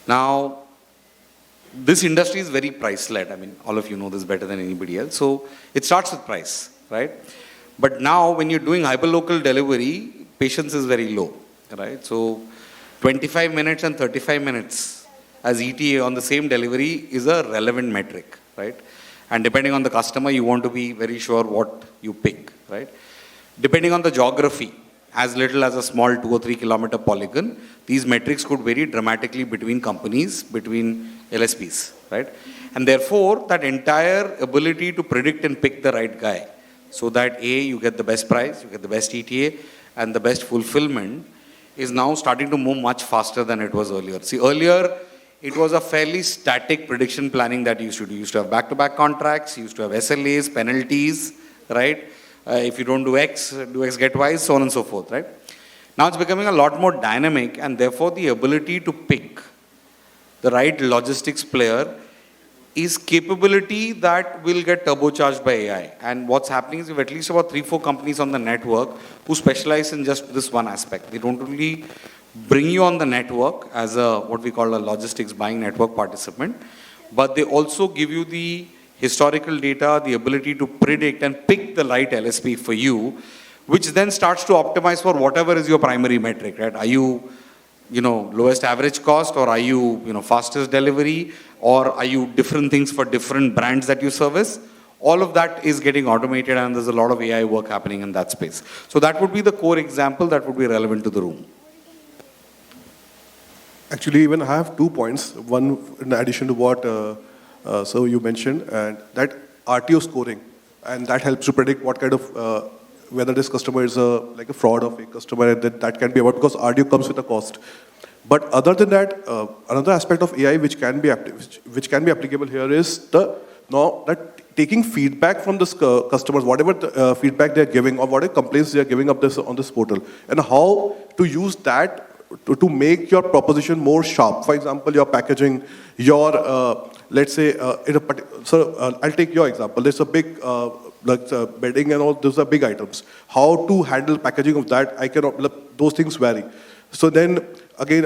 Now, this industry is very price-led. I mean, all of you know this better than anybody else. So it starts with price, right? But now, when you're doing hyperlocal delivery, patience is very low, right? So 25 minutes and 35 minutes as ETA on the same delivery is a relevant metric, right? And depending on the customer, you want to be very sure what you pick, right? Depending on the geography, as little as a small 2 or 3 kilometer polygon, these metrics could vary dramatically between companies, between LSPs, right? And therefore, that entire ability to predict and pick the right guy, so that A, you get the best price, you get the best ETA, and the best fulfillment, is now starting to move much faster than it was earlier. See, earlier, it was a fairly static prediction planning that you used to do. You used to have back-to-back contracts, you used to have SLAs, penalties, right? If you don't do X, get Y, so on and so forth, right? Now it's becoming a lot more dynamic, and therefore the ability to pick the right logistics player is capability that will get turbocharged by AI. And what's happening is we have at least about 3-4 companies on the network who specialize in just this one aspect. They don't only bring you on the network as a what we call a logistics buying network participant, but they also give you the historical data, the ability to predict and pick the right LSP for you, which then starts to optimize for whatever is your primary metric, right? Are you, lowest average cost, or are you, fastest delivery, or are you different things for different brands that you service? All of that is getting automated, and there's a lot of AI work happening in that space. So that would be the core example that would be relevant to the room. Actually, even I have 2 points. One, in addition to what so you mentioned, and that RTO scoring, and that helps to predict what kind of whether this customer is like a fraud or fake customer, and that can be about, because RTO comes with a cost. But other than that, another aspect of AI which can be applicable here is that taking feedback from the customers, whatever the, feedback they are giving or whatever complaints they are giving up on this portal, and how to use that to make your proposition more sharp. For example, your packaging, your let's say I'll take your example. There's a big like bedding and all. Those are big items. How to handle packaging of that? Those things vary. So then again,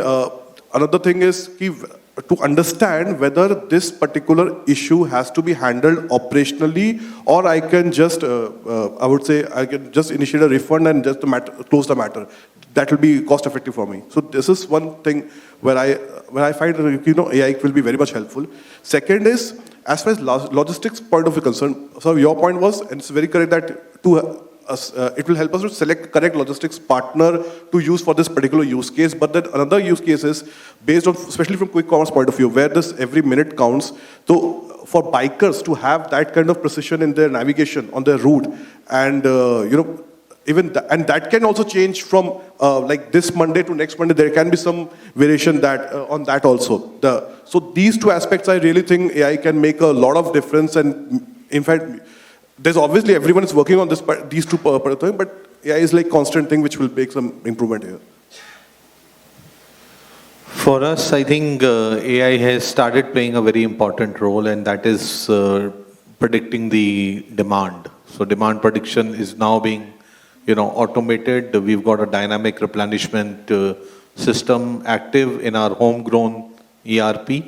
another thing is to understand whether this particular issue has to be handled operationally, or I can just I would say I can just initiate a refund and just close the matter. That will be cost effective for me. So this is one thing where I find AI will be very much helpful. Second is, as far as logistics point of view concerned, so your point was, and it's very correct, that it will help us to select correct logistics partner to use for this particular use case. But then another use case is based on, especially from quick commerce point of view, where this every minute counts. So for bikers to have that kind of precision in their navigation on their route, and even and that can also change from like this Monday to next Monday. There can be some variation that on that also. So these 2 aspects, I really think AI can make a lot of difference. And in fact, there's obviously everyone is working on these 2 per thing, but AI is like constant thing which will make some improvement here. For us, I think AI has started playing a very important role, and that is predicting the demand. So demand prediction is now being automated. We've got a dynamic replenishment system active in our homegrown ERP.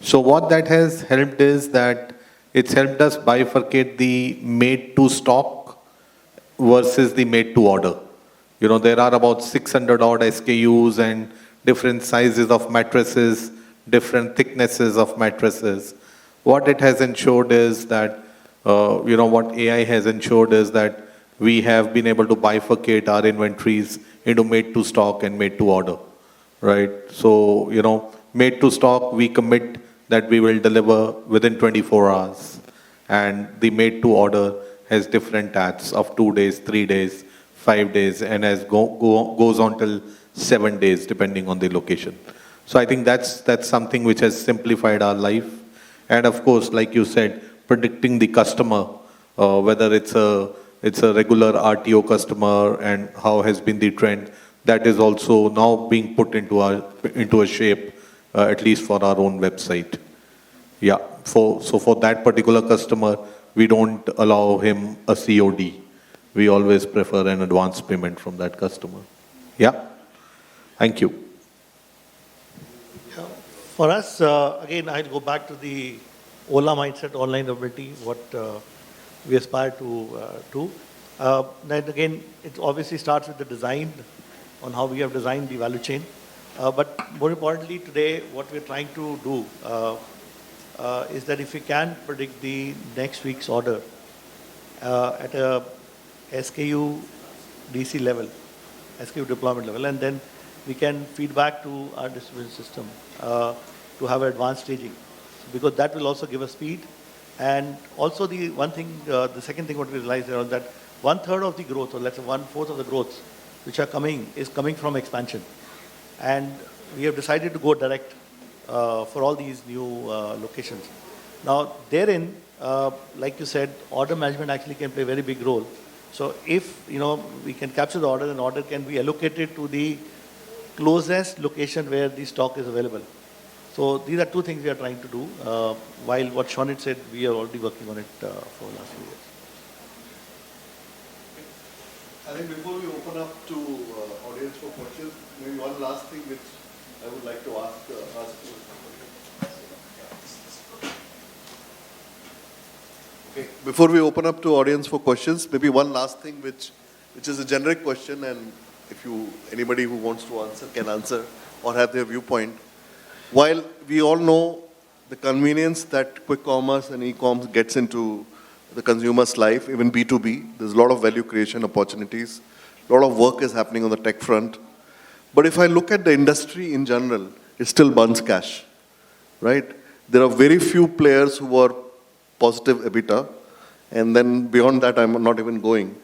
So what that has helped is that it's helped us bifurcate the made to stock versus the made to order. There are about 600 odd SKUs and different sizes of mattresses, different thicknesses of mattresses. What it has ensured is that, what AI has ensured is that we have been able to bifurcate our inventories into made to stock and made to order, right? So, made to stock, we commit that we will deliver within 24 hours. And the made to order has different tags of 2 days, 3 days, 5 days, and goes on till 7 days, depending on the location. So I think that's something which has simplified our life. And of course, like you said, predicting the customer, whether it's a regular RTO customer and how has been the trend, that is also now being put into a shape, at least for our own website. Yeah, so for that particular customer, we don't allow him a COD. We always prefer an advance payment from that customer. Yeah, thank you. For us, again, I'll go back to the Ola mindset, online ability, what we aspire to. Then again, it obviously starts with the design, on how we have designed the value chain. But more importantly today, what we're trying to do is that if we can predict the next week's order at a SKU DC level, SKU deployment level, and then we can feed back to our distribution system to have advanced staging, because that will also give us speed. And also the second thing what we realized is that 1/3 of the growth, or let's say 1/4 of the growth which are coming, is coming from expansion. And we have decided to go direct for all these new locations. Now, therein, like you said, order management actually can play a very big role. So if, we can capture the order, then order can be allocated to the closest location where the stock is available. So these are two things we are trying to do, while what Shonit said, we are already working on it for the last few years. I think before we open up to audience for questions, maybe one last thing which I would like to ask. Okay, before we open up to audience for questions, maybe one last thing which is a generic question, and if anybody who wants to answer can answer or have their viewpoint. While we all know the convenience that quick commerce and e-commerce gets into the consumer's life, even B2B, there's a lot of value creation opportunities, a lot of work is happening on the tech front. But if I look at the industry in general, it still burns cash, right? There are very few players who are positive EBITDA, and then beyond that, I'm not even going.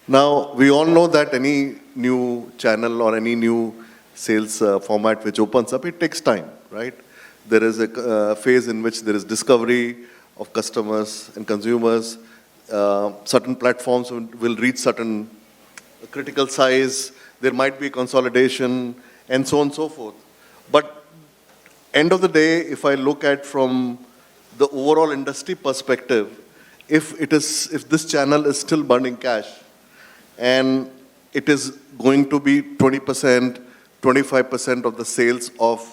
Now, we all know that any new channel or any new sales format which opens up, it takes time, right? There is a phase in which there is discovery of customers and consumers. Certain platforms will reach certain critical size. There might be consolidation and so on and so forth. But end of the day, if I look at from the overall industry perspective, if this channel is still burning cash and it is going to be 20%, 25% of the sales of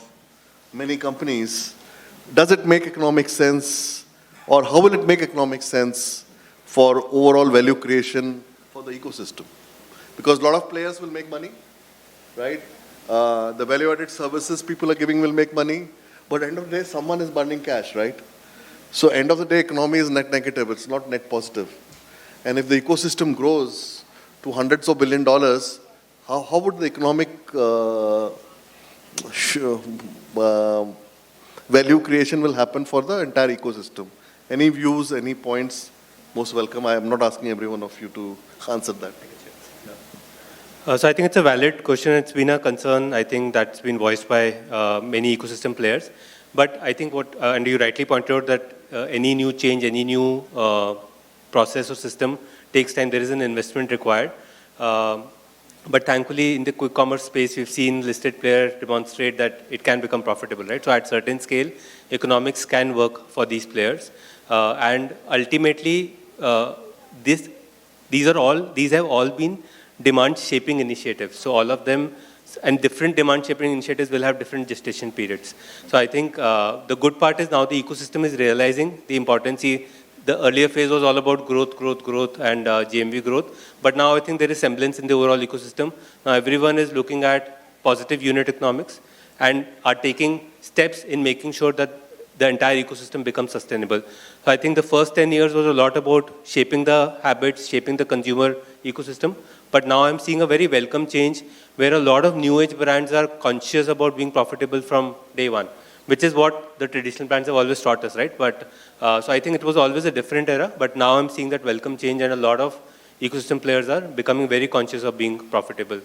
many companies, does it make economic sense, or how will it make economic sense for overall value creation for the ecosystem? Because a lot of players will make money, right? The value-added services people are giving will make money, but end of the day, someone is burning cash, right? So end of the day, economy is net negative, it's not net positive. And if the ecosystem grows to hundreds of $billions, how would the economic value creation will happen for the entire ecosystem? Any views, any points? Most welcome. I am not asking every one of you to answer that. So I think it's a valid question. It's been a concern, I think, that's been voiced by many ecosystem players. But I think and you rightly pointed out that any new change, any new process or system takes time. There is an investment required. But thankfully, in the quick commerce space, we've seen listed players demonstrate that it can become profitable, right? So at certain scale, economics can work for these players. And ultimately, these have all been demand shaping initiatives. So all of them, and different demand shaping initiatives will have different gestation periods. So I think the good part is now the ecosystem is realizing the importance. The earlier phase was all about growth, and GMV growth. But now I think there is semblance in the overall ecosystem. Now everyone is looking at positive unit economics and are taking steps in making sure that the entire ecosystem becomes sustainable. So I think the first 10 years was a lot about shaping the habits, shaping the consumer ecosystem. But now I'm seeing a very welcome change where a lot of new age brands are conscious about being profitable from day one, which is what the traditional brands have always taught us, right? But so I think it was always a different era, but now I'm seeing that welcome change, and a lot of ecosystem players are becoming very conscious of being profitable.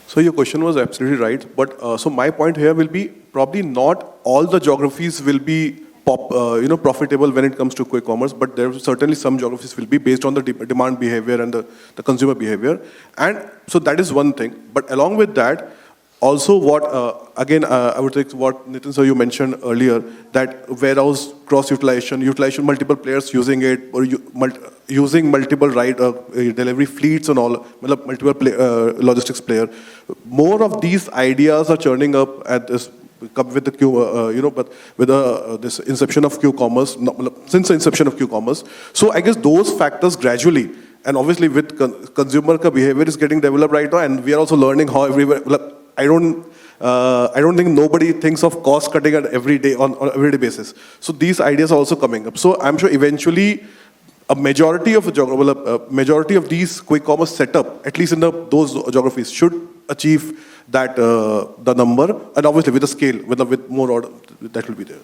So your question was absolutely right, but so my point here will be probably not all the geographies will be profitable when it comes to quick commerce, but there certainly some geographies will be based on the demand behavior and the consumer behavior. And so that is one thing. But along with that, also what, I would take what Nitin sir you mentioned earlier, that warehouse utilization, multiple players using it, or using multiple delivery fleets and all, multiple logistics player. More of these ideas are churning up at this, with the this inception of Q-commerce, since the inception of Q-commerce. So I guess those factors gradually, and obviously with consumer behavior is getting developed right now, and we are also learning how everywhere. I don't think nobody thinks of cost cutting on an everyday basis. So these ideas are also coming up. So I'm sure eventually a majority of these quick commerce setup, at least in those geographies, should achieve that the number, and obviously with the scale, with more order, that will be there.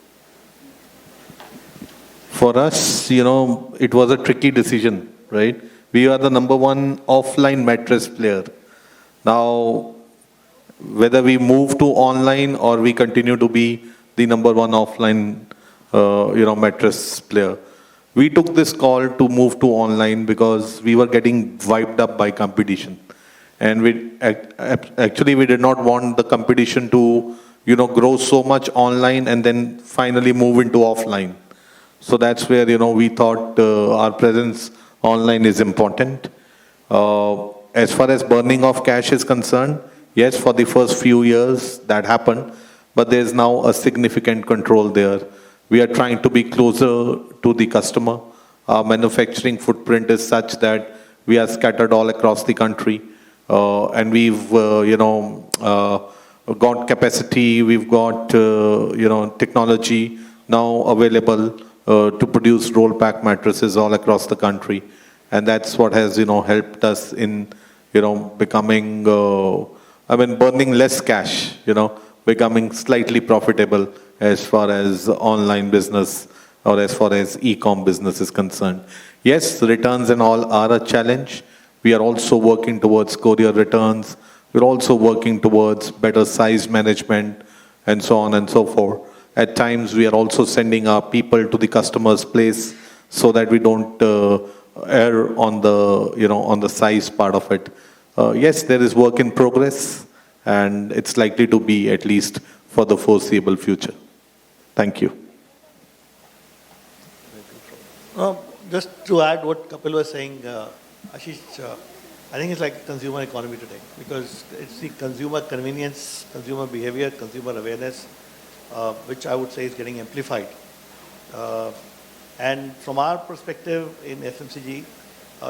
For us, it was a tricky decision, right? We are the #1 offline mattress player. Now, whether we move to online or we continue to be the number one offline, mattress player. We took this call to move to online because we were getting wiped up by competition. And we did not want the competition to, grow so much online and then finally move into offline. So that's where, we thought our presence online is important. As far as burning of cash is concerned, yes, for the first few years that happened, but there's now a significant control there. We are trying to be closer to the customer. Our manufacturing footprint is such that we are scattered all across the country. And we've, got capacity, we've got, technology now available to produce roll pack mattresses all across the country. And that's what has, helped us in, becoming, burning less cash, becoming slightly profitable as far as online business or as far as e-com business is concerned. Yes, returns and all are a challenge. We are also working towards courier returns. We're also working towards better size management and so on and so forth. At times, we are also sending our people to the customer's place so that we don't err on the, on the size part of it. Yes, there is work in progress, and it's likely to be at least for the foreseeable future. Thank you. Just to add what Kapil was saying, Ashish, I think it's like consumer economy today because it's the consumer convenience, consumer behavior, consumer awareness, which I would say is getting amplified. And from our perspective in FMCG,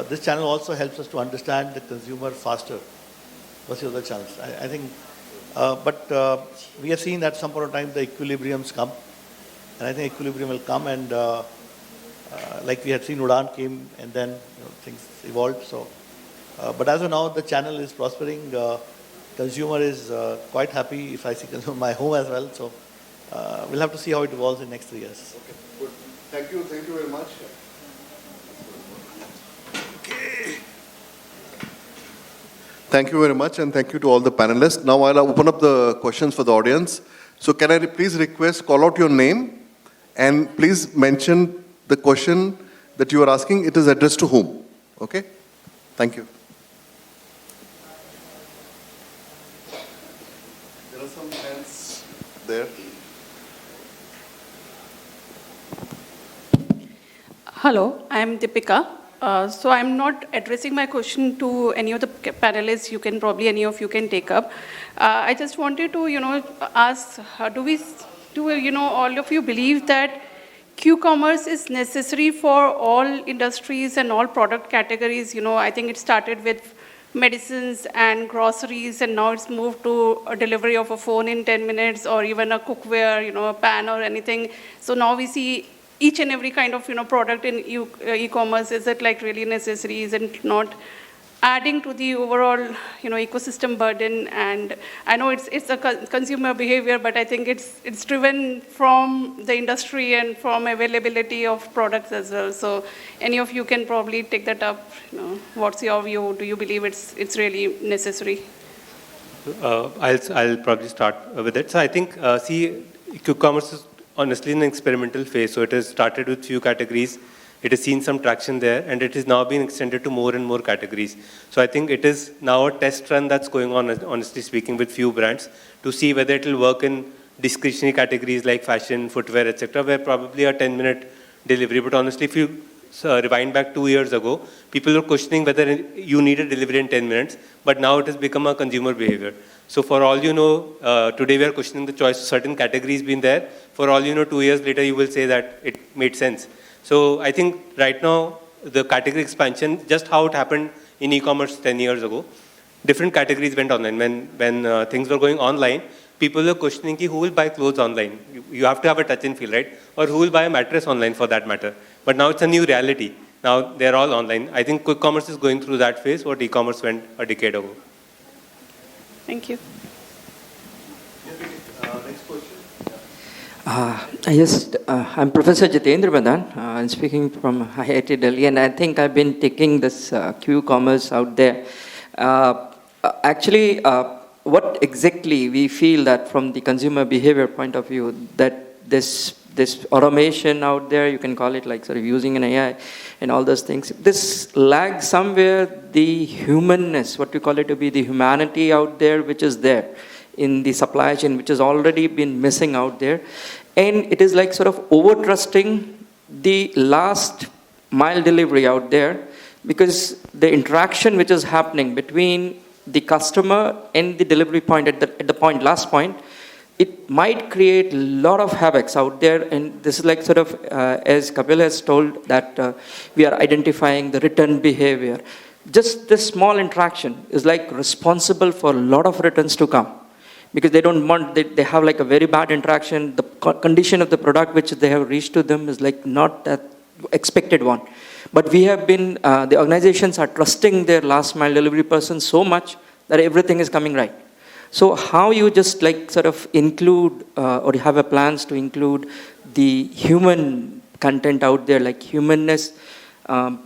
this channel also helps us to understand the consumer faster versus other channels. I think, but we have seen that some point of time the equilibriums come, and I think equilibrium will come, and like we had seen, Udaan came, and then things evolved. So, but as of now, the channel is prospering. Consumer is quite happy. If I see consumer in my home as well, so we'll have to see how it evolves in the next 3 years. Okay, good. Thank you very much. Okay. Thank you very much, and thank you to all the panelists. Now I'll open up the questions for the audience. So can I please request, call out your name, and please mention the question that you are asking. It is addressed to whom? Okay? Thank you. There are some hands there. Hello, I am Deepika. So I'm not addressing my question to any of the panelists. You can probably, any of you can take up. I just wanted to, ask, all of you believe that Q-commerce is necessary for all industries and all product categories? I think it started with medicines and groceries, and now it's moved to a delivery of a phone in 10 minutes or even a cookware, a pan or anything. So now we see each and every kind of, product in e-commerce. Is it like really necessary? Is it not adding to the overall, ecosystem burden? And I know it's a consumer behavior, but I think it's driven from the industry and from availability of products as well. So any of you can probably take that up. What's your view? Do you believe it's really necessary? I'll probably start with it. So I think, Q-commerce is honestly in an experimental phase. So it has started with few categories. It has seen some traction there, and it is now being extended to more and more categories. So I think it is now a test run that's going on, honestly speaking, with few brands to see whether it will work in discretionary categories like fashion, footwear, etc., where probably a 10-minute delivery. But honestly, if you rewind back 2 years ago, people were questioning whether you need a delivery in 10 minutes, but now it has become a consumer behavior. So for all you know, today we are questioning the choice of certain categories being there. For all you know, 2 years later, you will say that it made sense. So I think right now, the category expansion, just how it happened in e-commerce 10 years ago, different categories went online. When things were going online, people were questioning who will buy clothes online. You have to have a touch and feel, right? Or who will buy a mattress online for that matter. But now it's a new reality. Now they're all online. I think quick commerce is going through that phase, what e-commerce went a decade ago. Thank you. Next question. Yes, I'm Professor Jitendra Madan. I'm speaking from IIT Delhi, and I think I've been taking this Q-commerce out there. Actually, what exactly we feel that from the consumer behavior point of view, that this automation out there, you can call it like sort of using an AI and all those things, this lags somewhere the humanness, what we call it to be the humanity out there, which is there in the supply chain, which has already been missing out there. And it is like sort of over-trusting the last mile delivery out there, because the interaction which is happening between the customer and the delivery point at the point, last point, it might create a lot of havocs out there. And this is like sort of, as Kapil has told, that we are identifying the return behavior. Just this small interaction is like responsible for a lot of returns to come. Because they don't want, they have like a very bad interaction. The condition of the product which they have reached to them is like not that expected one. But we have been, the organizations are trusting their last mile delivery person so much that everything is coming right. So how you just like sort of include, or you have a plans to include the human content out there, like humanness, how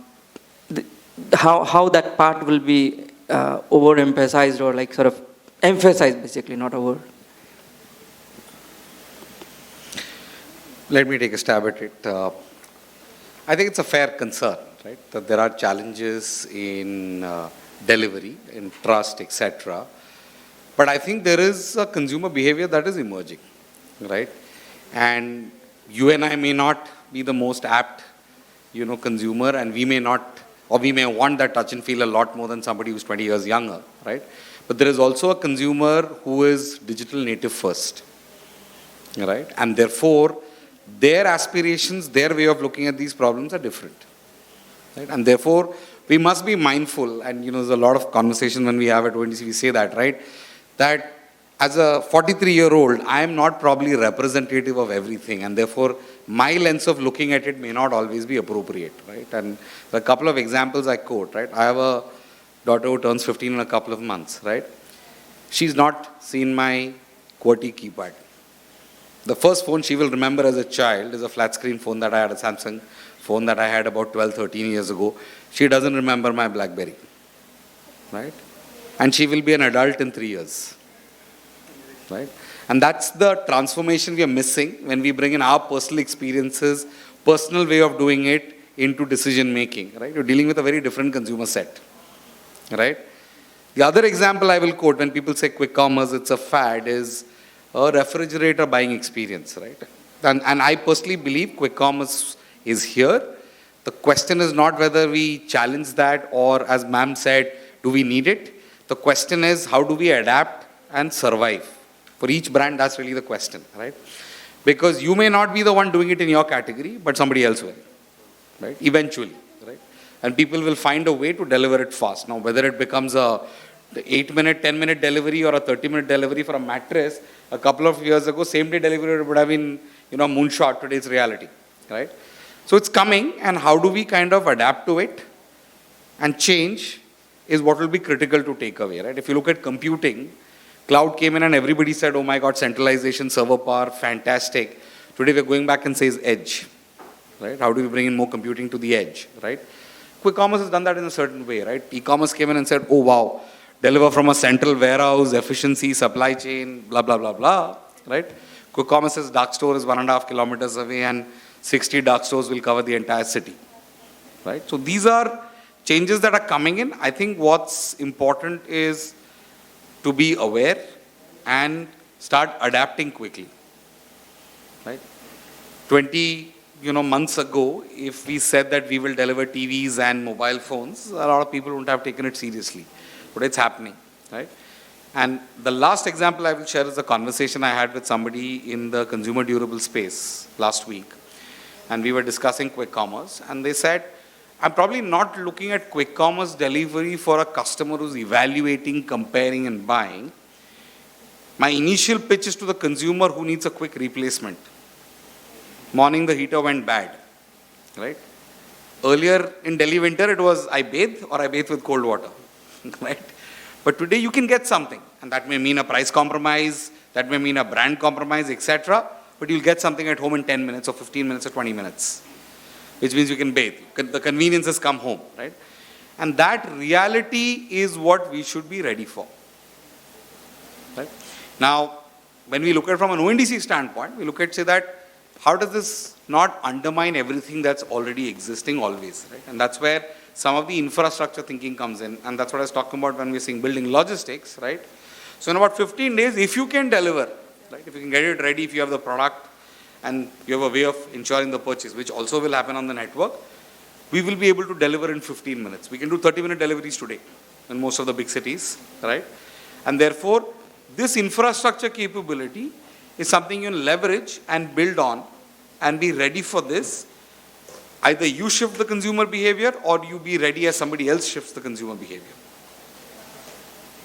that part will be overemphasized or like sort of emphasized, basically, not over. Let me take a stab at it. I think it's a fair concern, right? That there are challenges in delivery, in trust, etc. But I think there is a consumer behavior that is emerging, right? And you and I may not be the most apt, consumer, and we may not, or we may want that touch and feel a lot more than somebody who's 20 years younger, right? But there is also a consumer who is digital native first, right? And therefore, their aspirations, their way of looking at these problems are different, right? And therefore, we must be mindful, and there's a lot of conversation when we have at ONDC, we say that, right? That as a 43-year-old, I am not probably representative of everything, and therefore, my lens of looking at it may not always be appropriate, right? And a couple of examples I quote, right? I have a daughter who turns 15 in a couple of months, right? She's not seen my QWERTY keypad. The first phone she will remember as a child is a flat screen phone that I had, a Samsung phone that I had about 12, 13 years ago. She doesn't remember my BlackBerry, right? And she will be an adult in 3 years, right? And that's the transformation we are missing when we bring in our personal experiences, personal way of doing it into decision making, right? You're dealing with a very different consumer set. Right? The other example I will quote when people say quick commerce, it's a fad, is a refrigerator buying experience, right? And I personally believe quick commerce is here. The question is not whether we challenge that or, as ma'am said, do we need it? The question is, how do we adapt and survive? For each brand, that's really the question, right? Because you may not be the one doing it in your category, but somebody else will, right? Eventually. And people will find a way to deliver it fast. Now, whether it becomes a 8-minute, 10-minute delivery or a 30-minute delivery for a mattress, a couple of years ago, same-day delivery would have been, moonshot. Today it's reality, right? So it's coming, and how do we kind of adapt to it and change is what will be critical to take away, right? If you look at computing, cloud came in and everybody said, oh my God, centralization, server power, fantastic. Today we're going back and says edge, right? How do we bring in more computing to the edge, right? Quick commerce has done that in a certain way, right? E-commerce came in and said, oh wow, deliver from a central warehouse, efficiency, supply chain, blah, blah, blah, blah, right? Quick commerce's dark store is 1.5 kilometers away and 60 dark stores will cover the entire city, right? So these are changes that are coming in. I think what's important is to be aware and start adapting quickly, right? 20 months ago, if we said that we will deliver TVs and mobile phones, a lot of people wouldn't have taken it seriously. But it's happening, right? And the last example I will share is a conversation I had with somebody in the consumer durable space last week. And we were discussing quick commerce. And they said, I'm probably not looking at quick commerce delivery for a customer who's evaluating, comparing, and buying. My initial pitch is to the consumer who needs a quick replacement. Morning, the heater went bad, right? Earlier in Delhi winter, it was I bathe or I bathe with cold water, right? But today you can get something, and that may mean a price compromise, that may mean a brand compromise, etc. But you'll get something at home in 10 minutes or 15 minutes or 20 minutes, which means you can bathe. The convenience has come home, right? And that reality is what we should be ready for. Now, when we look at from an ONDC standpoint, we look at say that how does this not undermine everything that's already existing always, right? And that's where some of the infrastructure thinking comes in, and that's what I was talking about when we're saying building logistics, right? So in about 15 days, if you can deliver, right, if you can get it ready, if you have the product and you have a way of ensuring the purchase, which also will happen on the network, we will be able to deliver in 15 minutes. We can do 30-minute deliveries today in most of the big cities, right? And therefore, this infrastructure capability is something you can leverage and build on and be ready for this. Either you shift the consumer behavior or you be ready as somebody else shifts the consumer behavior.